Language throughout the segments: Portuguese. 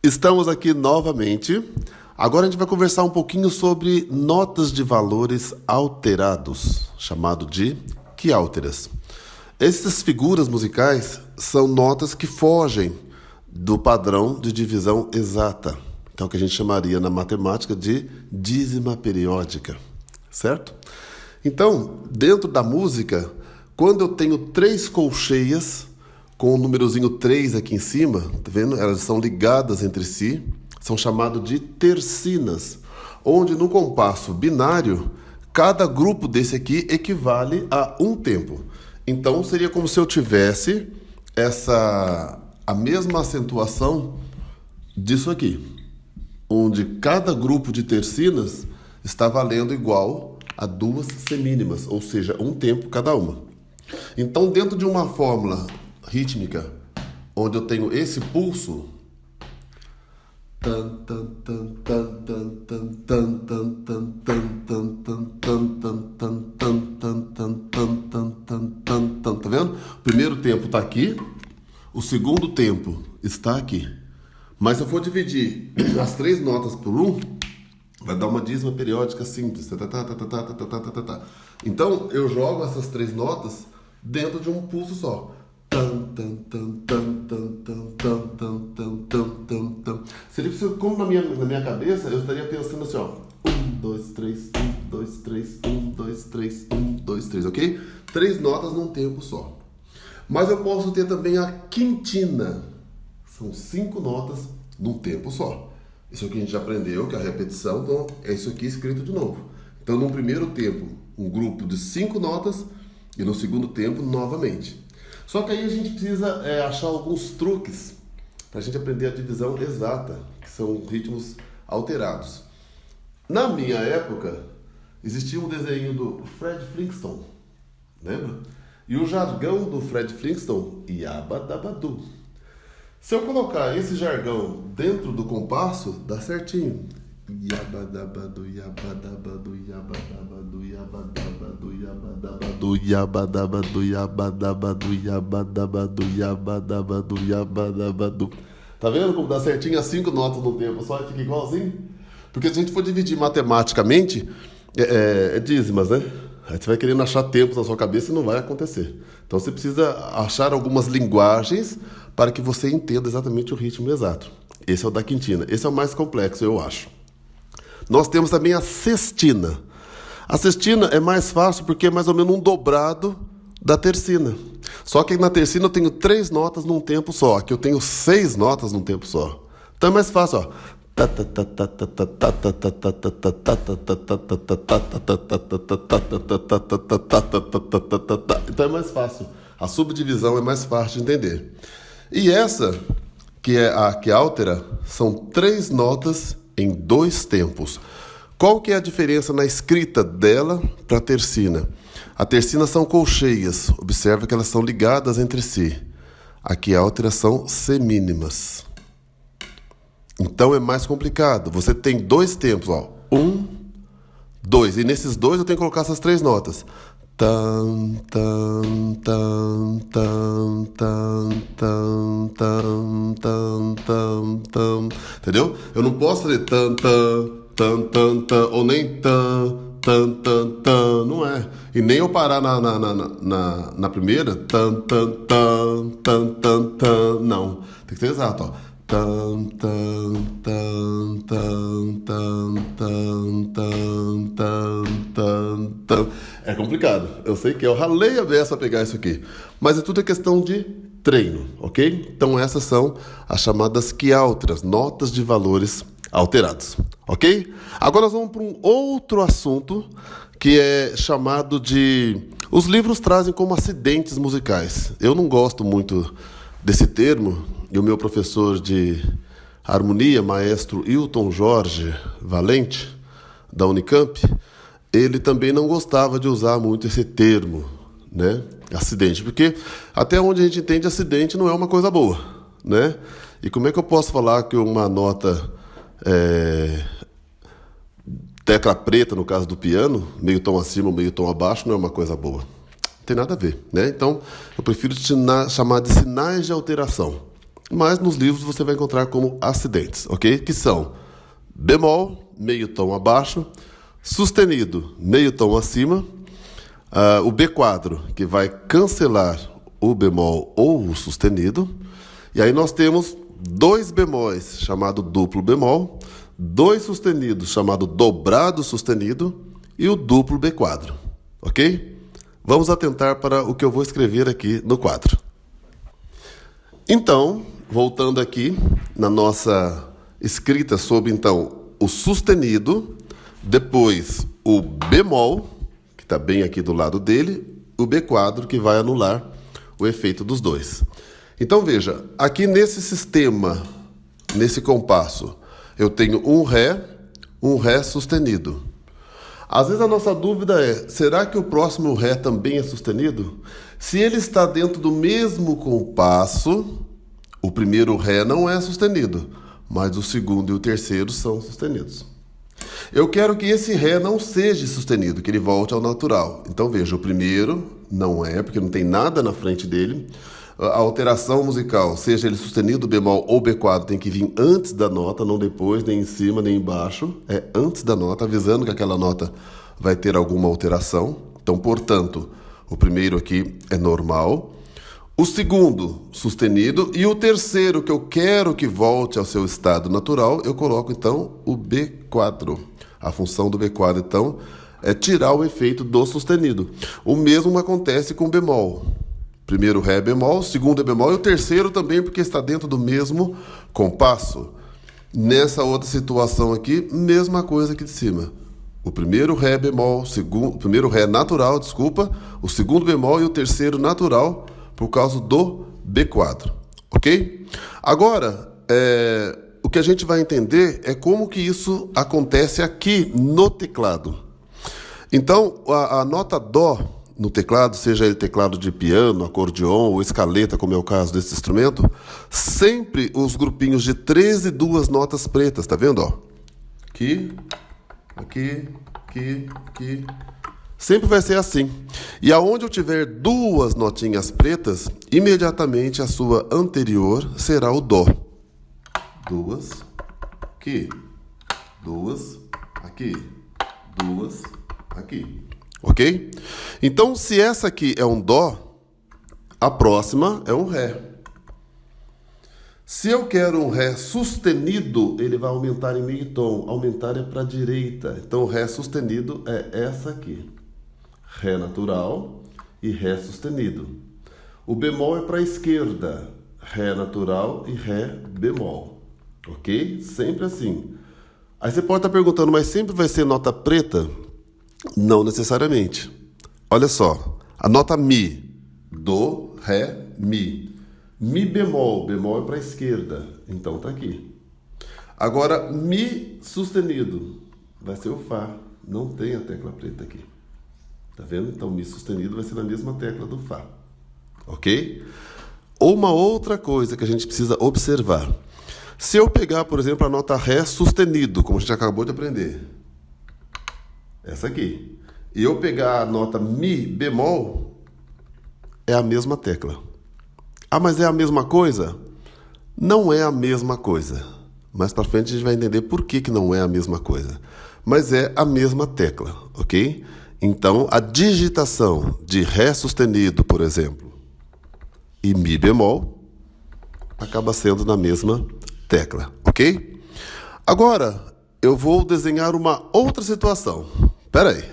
Estamos aqui novamente. Agora a gente vai conversar um pouquinho sobre notas de valores alterados, chamado de quiálteras. Essas figuras musicais são notas que fogem do padrão de divisão exata. Então, que a gente chamaria na matemática de dízima periódica, certo? Então, dentro da música, quando eu tenho 3 colcheias, com o númerozinho 3 aqui em cima, tá vendo? Elas são ligadas entre si, são chamadas de tercinas, onde no compasso binário, cada grupo desse aqui equivale a um tempo. Então, seria como se eu tivesse a mesma acentuação disso aqui, onde cada grupo de tercinas está valendo igual a 2 semínimas, ou seja, um tempo cada uma. Então, dentro de uma fórmula rítmica, onde eu tenho esse pulso, tá vendo? O primeiro tempo está aqui, o segundo tempo está aqui. Mas se eu for dividir as 3 notas por 1, vai dar uma dízima periódica simples. Então, eu jogo essas 3 notas dentro de um pulso só. Seria como na minha cabeça, eu estaria pensando assim, ó. 1, 2, 3, 1, 2, 3, 1, 2, 3, 1, 2, 3, ok? 3 notas num tempo só. Mas eu posso ter também a quintina. São 5 notas num tempo só. Isso aqui a gente já aprendeu, que é a repetição, então é isso aqui escrito de novo. Então, no primeiro tempo, um grupo de 5 notas, e no segundo tempo, novamente. Só que aí a gente precisa achar alguns truques para a gente aprender a divisão exata, que são ritmos alterados. Na minha época, existia um desenho do Fred Flintstone, lembra? E o jargão do Fred Flintstone, Yabadabadu. Se eu colocar esse jargão dentro do compasso, dá certinho. Yabadabadu, yabadabadu, yabadabadu, yabadabadu, yabadabadu, yabadabadu, yabadabadu, yabadabadu, yabadabadu, yabadabadu. Tá vendo como dá certinho as 5 notas no tempo só e fica igualzinho? Porque se a gente for dividir matematicamente, é dízimas, né? Aí você vai querendo achar tempos na sua cabeça e não vai acontecer. Então você precisa achar algumas linguagens para que você entenda exatamente o ritmo exato. Esse é o da quintina. Esse é o mais complexo, eu acho. Nós temos também a sextina. A sextina é mais fácil porque é mais ou menos um dobrado da tercina. Só que na tercina eu tenho 3 notas num tempo só. Aqui eu tenho 6 notas num tempo só. Então é mais fácil, ó. Então é mais fácil. A subdivisão é mais fácil de entender. E essa, que é a quiáltera, são 3 notas em 2 tempos. Qual que é a diferença na escrita dela para a tercina? A tercina são colcheias. Observa que elas são ligadas entre si. A quiáltera são semínimas. Então é mais complicado. Você tem 2 tempos, ó. 1, 2. E nesses 2 eu tenho que colocar essas 3 notas. Tan, tan, tan, tan, tan, tan, tan, tan, tan, tan. Entendeu? Eu não posso fazer tan, tan, tan, tan, tan, ou nem tan, tan, tan, tan. Não é. E nem eu parar na primeira. Tan, tan, tan, tan, tan, tan. Não. Tem que ser exato, ó. Tan, tan, tan, tan, tan, tan, tan, tan, tan, tan. É complicado. Eu sei que eu ralei a beça para pegar isso aqui. Mas é tudo questão de treino, ok? Então essas são as chamadas quiálteras, notas de valores alterados, ok? Agora nós vamos para um outro assunto que é chamado de... Os livros trazem como acidentes musicais. Eu não gosto muito desse termo. E o meu professor de harmonia, maestro Hilton Jorge Valente, da Unicamp, ele também não gostava de usar muito esse termo, né? Acidente, porque até onde a gente entende, acidente não é uma coisa boa, né? E como é que eu posso falar que uma nota tecla preta, no caso do piano, meio tom acima, meio tom abaixo, não é uma coisa boa? Não tem nada a ver, né? Então, eu prefiro chamar de sinais de alteração. mas nos livros você vai encontrar como acidentes, ok? Que são bemol, meio tom abaixo, sustenido, meio tom acima, o B quadro, que vai cancelar o bemol ou o sustenido, e aí nós temos dois bemóis, chamado duplo bemol, dois sustenidos, chamado dobrado sustenido, e o duplo B quadro, ok? Vamos atentar para o que eu vou escrever aqui no quadro. Então, voltando aqui na nossa escrita sobre, então, o sustenido, depois o bemol, que está bem aqui do lado dele, o B quadro, que vai anular o efeito dos dois. Então, veja, aqui nesse sistema, nesse compasso, eu tenho um Ré sustenido. Às vezes a nossa dúvida é, será que o próximo Ré também é sustenido? Se ele está dentro do mesmo compasso, o primeiro Ré não é sustenido, mas o segundo e o terceiro são sustenidos. Eu quero que esse Ré não seja sustenido, que ele volte ao natural. Então veja, o primeiro não é, porque não tem nada na frente dele. A alteração musical, seja ele sustenido, bemol ou B quadro, tem que vir antes da nota, não depois, nem em cima, nem embaixo. É antes da nota, avisando que aquela nota vai ter alguma alteração. Então, portanto, o primeiro aqui é normal. O segundo, sustenido. E o terceiro, que eu quero que volte ao seu estado natural, eu coloco, então, o B quadro. A função do B quadro, então, é tirar o efeito do sustenido. O mesmo acontece com o bemol. Primeiro Ré é bemol, segundo é bemol e o terceiro também, porque está dentro do mesmo compasso. Nessa outra situação aqui, mesma coisa aqui de cima. O primeiro Ré é bemol, o primeiro Ré é natural, o segundo bemol e o terceiro natural por causa do B quadro, ok? Agora, o que a gente vai entender é como que isso acontece aqui no teclado. Então, a nota Dó no teclado, seja ele teclado de piano, acordeon ou escaleta, como é o caso desse instrumento, sempre os grupinhos de 13 duas notas pretas, tá vendo? Ó? Aqui, aqui, aqui, aqui. Sempre vai ser assim. E aonde eu tiver duas notinhas pretas, imediatamente a sua anterior será o Dó. Duas, aqui, duas, aqui, duas, aqui. Ok? Então, se essa aqui é um Dó, a próxima é um Ré. Se eu quero um Ré sustenido, ele vai aumentar em meio tom. Aumentar é para a direita. Então, o Ré sustenido é essa aqui. Ré natural e Ré sustenido. O bemol é para a esquerda. Ré natural e Ré bemol. Ok? Sempre assim. Aí você pode estar perguntando, mas sempre vai ser nota preta? Não necessariamente. Olha só, a nota Mi, Dó, Ré, Mi. Mi bemol, bemol é para a esquerda, então tá aqui. Agora, Mi sustenido, vai ser o Fá, não tem a tecla preta aqui. Tá vendo? Então, Mi sustenido vai ser na mesma tecla do Fá. Ok? Uma outra coisa que a gente precisa observar. Se eu pegar, por exemplo, a nota Ré sustenido, como a gente acabou de aprender, essa aqui, e eu pegar a nota Mi bemol, é a mesma tecla. Ah, mas é a mesma coisa? Não é a mesma coisa. Mais para frente a gente vai entender por que não é a mesma coisa. Mas é a mesma tecla, ok? Então, a digitação de Ré sustenido, por exemplo, e Mi bemol, acaba sendo na mesma tecla, ok? Agora, eu vou desenhar uma outra situação. Espera aí.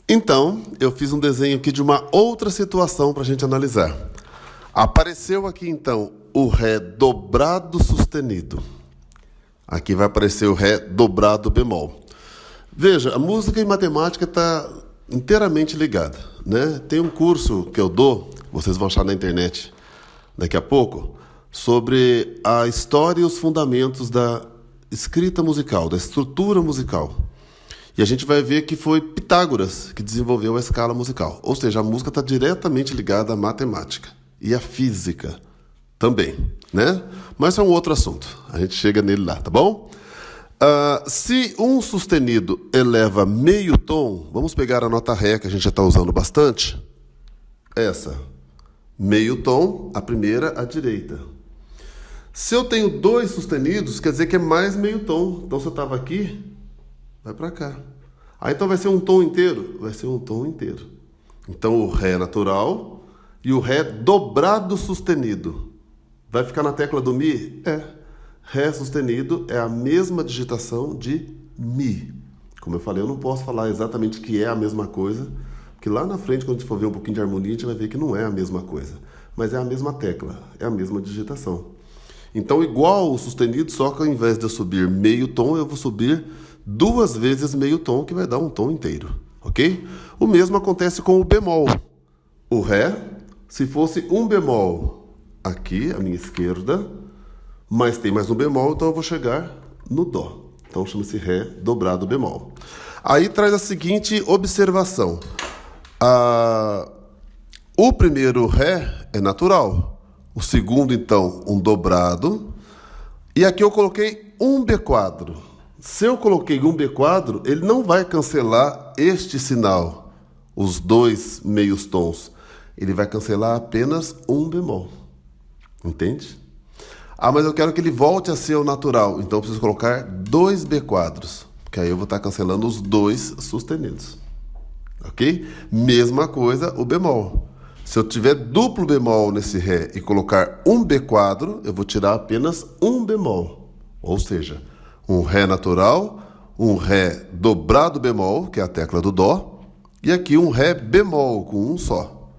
Então, eu fiz um desenho aqui de uma outra situação para a gente analisar. Apareceu aqui, então, o Ré dobrado sustenido. Aqui vai aparecer o Ré dobrado bemol. Veja, a música e matemática está inteiramente ligada, né? Tem um curso que eu dou, vocês vão achar na internet daqui a pouco, sobre a história e os fundamentos da escrita musical, da estrutura musical. E a gente vai ver que foi Pitágoras que desenvolveu a escala musical. Ou seja, a música está diretamente ligada à matemática e à física também, né? Mas é um outro assunto. A gente chega nele lá, tá bom? Se um sustenido eleva meio tom, vamos pegar a nota Ré, que a gente já está usando bastante. Essa. meio tom, a primeira à direita. Se eu tenho 2 sustenidos, quer dizer que é mais meio tom. Então, se eu estava aqui, vai para cá. Então vai ser um tom inteiro? Vai ser um tom inteiro. Então, o Ré natural e o Ré dobrado sustenido. Vai ficar na tecla do Mi? Ré sustenido é a mesma digitação de Mi. Como eu falei, eu não posso falar exatamente que é a mesma coisa, porque lá na frente, quando a gente for ver um pouquinho de harmonia, a gente vai ver que não é a mesma coisa. Mas é a mesma tecla, é a mesma digitação. Então, igual o sustenido, só que ao invés de eu subir meio tom, eu vou subir 2 vezes meio tom, que vai dar um tom inteiro, ok? O mesmo acontece com o bemol. O Ré, se fosse um bemol aqui, à minha esquerda, mas tem mais um bemol, então eu vou chegar no Dó. Então, chama-se Ré dobrado bemol. Aí traz a seguinte observação. O primeiro Ré é natural. O segundo, então, um dobrado. E aqui eu coloquei um B quadro. Se eu coloquei um B quadro, ele não vai cancelar este sinal, os 2 meios tons. Ele vai cancelar apenas um bemol. Entende? Mas eu quero que ele volte a ser o natural. Então eu preciso colocar 2 B quadros. Que aí eu vou estar cancelando os 2 sustenidos. Ok? Mesma coisa o bemol. Se eu tiver duplo bemol nesse Ré e colocar um B quadro, eu vou tirar apenas um bemol. Ou seja, um Ré natural, um Ré dobrado bemol, que é a tecla do Dó, e aqui um Ré bemol com um só.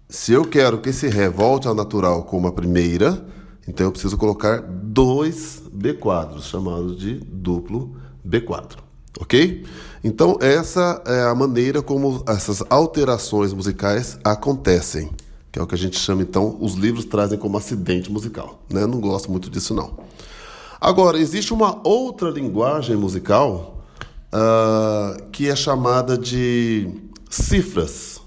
Se eu quero que esse Ré volte ao natural como a primeira, então eu preciso colocar 2 B quadros, chamados de duplo B quadro. Ok? Então, essa é a maneira como essas alterações musicais acontecem, que é o que a gente chama, então, os livros trazem como acidente musical. Né? Eu não gosto muito disso, não. Agora, existe uma outra linguagem musical que é chamada de cifras,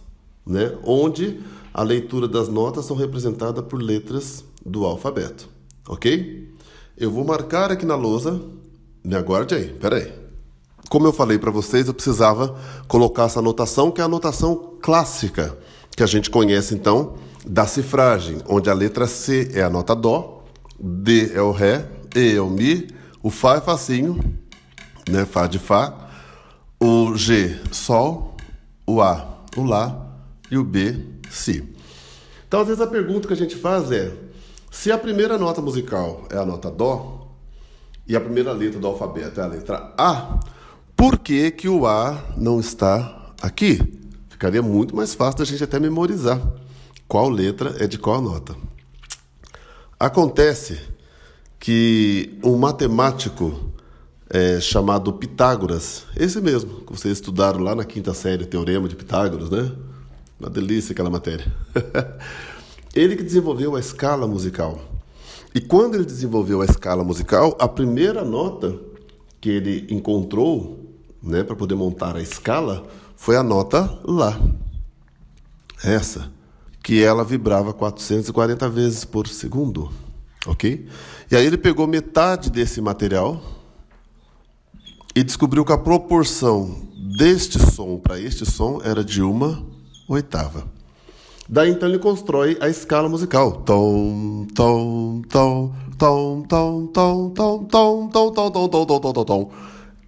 né? Onde a leitura das notas são representadas por letras do alfabeto. Ok? Eu vou marcar aqui na lousa. Me aguarde aí, peraí. Como eu falei para vocês, eu precisava colocar essa anotação, que é a anotação clássica, que a gente conhece, então, da cifragem, onde a letra C é a nota Dó, D é o Ré, E é o Mi, o Fá é facinho, né? Fá de Fá, o G, Sol, o A, o Lá e o B, Si. Então, às vezes a pergunta que a gente faz é, se a primeira nota musical é a nota Dó, e a primeira letra do alfabeto é a letra A, por que que o A não está aqui? Ficaria muito mais fácil da gente até memorizar qual letra é de qual nota. Acontece que um matemático chamado Pitágoras, esse mesmo, que vocês estudaram lá na 5ª série, o Teorema de Pitágoras, né? Uma delícia aquela matéria. Ele que desenvolveu a escala musical. E quando ele desenvolveu a escala musical, a primeira nota que ele encontrou, né, para poder montar a escala, foi a nota Lá. Essa, que ela vibrava 440 vezes por segundo. Ok? E aí ele pegou metade desse material e descobriu que a proporção deste som para este som era de 1/8. Daí então ele constrói a escala musical. Tom, tom, tom, tom, tom, tom, tom, tom, tom, tom, tom, tom, tom, tom, tom.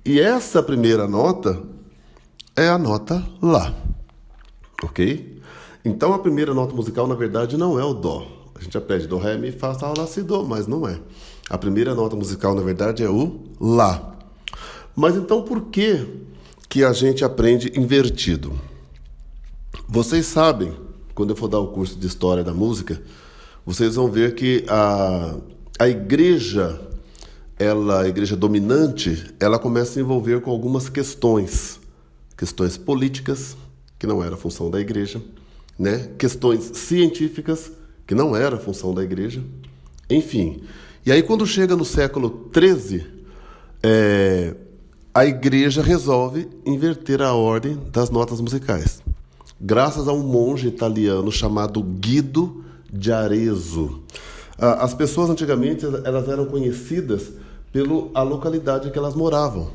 E essa primeira nota é a nota Lá. Ok? Então a primeira nota musical, na verdade, não é o Dó. A gente aprende Dó, Ré, Mi, Fá, Sol, Lá, Si, Dó, mas não é. A primeira nota musical, na verdade, é o Lá. Mas então por que a gente aprende invertido? Vocês sabem, quando eu for dar o curso de História da Música, vocês vão ver que a igreja, a igreja dominante, ela começa a se envolver com algumas questões políticas, que não era função da igreja, né? Questões científicas, que não era função da igreja, enfim. E aí quando chega no século XIII, a igreja resolve inverter a ordem das notas musicais, graças a um monge italiano chamado Guido de Arezzo. As pessoas antigamente elas eram conhecidas pela localidade em que elas moravam.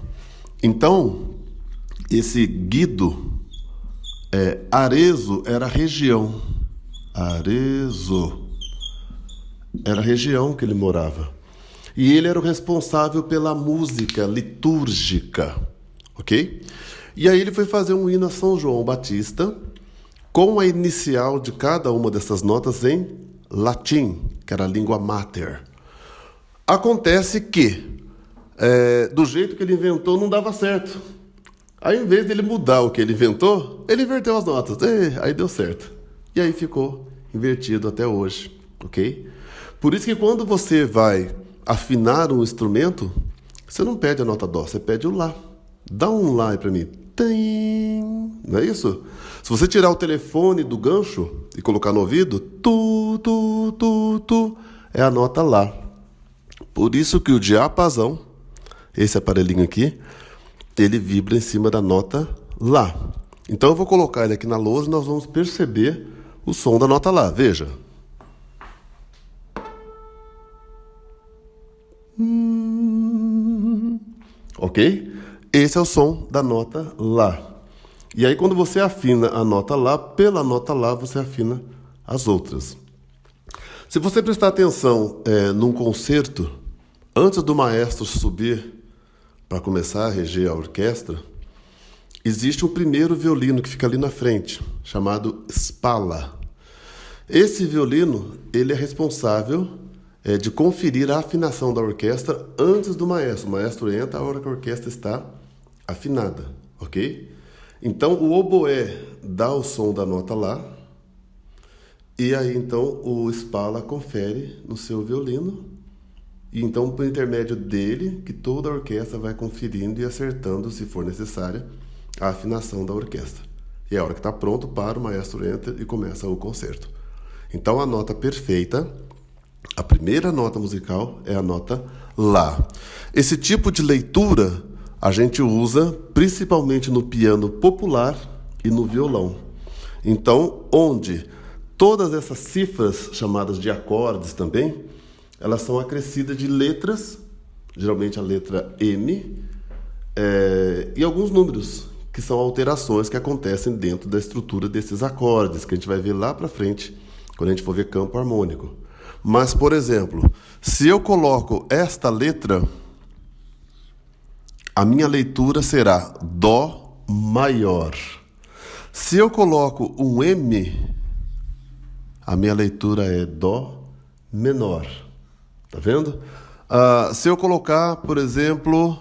Então, esse Guido Arezzo era a região. Arezzo. Era a região que ele morava. E ele era o responsável pela música litúrgica, ok? E aí ele foi fazer um hino a São João Batista com a inicial de cada uma dessas notas em latim, que era a língua mater. Acontece que, do jeito que ele inventou, não dava certo. Aí, em vez dele mudar o que ele inventou, ele inverteu as notas. Aí deu certo. E aí ficou invertido até hoje, ok? Por isso que quando você vai afinar um instrumento, você não pede a nota dó, você pede o lá. Dá um lá aí pra mim. Tem. Não é isso? Se você tirar o telefone do gancho e colocar no ouvido, tu, tu, tu, tu, é a nota lá. Por isso que o diapasão, esse aparelhinho aqui, ele vibra em cima da nota lá. Então eu vou colocar ele aqui na lousa e nós vamos perceber o som da nota lá. Veja. Ok? Esse é o som da nota lá. E aí quando você afina a nota lá, pela nota lá você afina as outras. Se você prestar atenção num concerto, antes do maestro subir para começar a reger a orquestra, existe um primeiro violino que fica ali na frente, chamado Spalla. Esse violino, ele é responsável de conferir a afinação da orquestra antes do maestro. O maestro entra a hora que a orquestra está afinada, ok? Então, o oboé dá o som da nota lá, e aí, então, o Spalla confere no seu violino, e então, por intermédio dele, que toda a orquestra vai conferindo e acertando, se for necessária, a afinação da orquestra. E a hora que está pronto, para, o maestro entra e começa o concerto. Então, a nota perfeita, a primeira nota musical é a nota lá. Esse tipo de leitura a gente usa principalmente no piano popular e no violão. Então, onde todas essas cifras, chamadas de acordes também, elas são acrescidas de letras, geralmente a letra M, e alguns números, que são alterações que acontecem dentro da estrutura desses acordes, que a gente vai ver lá para frente, quando a gente for ver campo harmônico. Mas, por exemplo, se eu coloco esta letra, a minha leitura será Dó maior. Se eu coloco um M, a minha leitura é Dó menor. Tá vendo? Se eu colocar, por exemplo,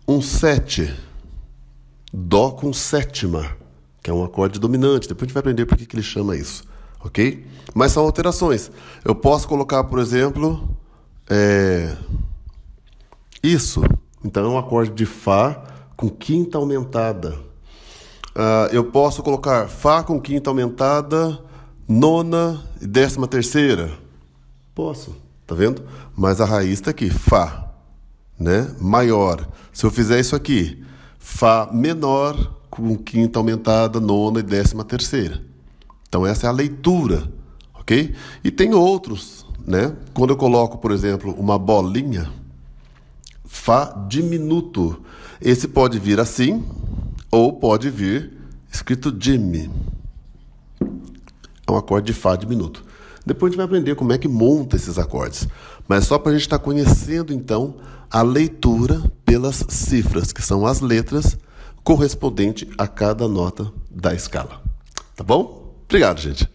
um 7, Dó com sétima, que é um acorde dominante. Depois a gente vai aprender por que ele chama isso. Ok? Mas são alterações. Eu posso colocar, por exemplo, isso. Então é um acorde de Fá com quinta aumentada. Eu posso colocar Fá com quinta aumentada, nona e 13ª. Posso, tá vendo? Mas a raiz está aqui, Fá, né? Maior. Se eu fizer isso aqui, Fá menor com quinta aumentada, nona e 13ª. Então essa é a leitura, ok? E tem outros, né? Quando eu coloco, por exemplo, uma bolinha, Fá diminuto. Esse pode vir assim, ou pode vir escrito Jimmy. É um acorde de Fá diminuto. Depois a gente vai aprender como é que monta esses acordes. Mas só para a gente estar conhecendo, então, a leitura pelas cifras, que são as letras correspondentes a cada nota da escala. Tá bom? Obrigado, gente.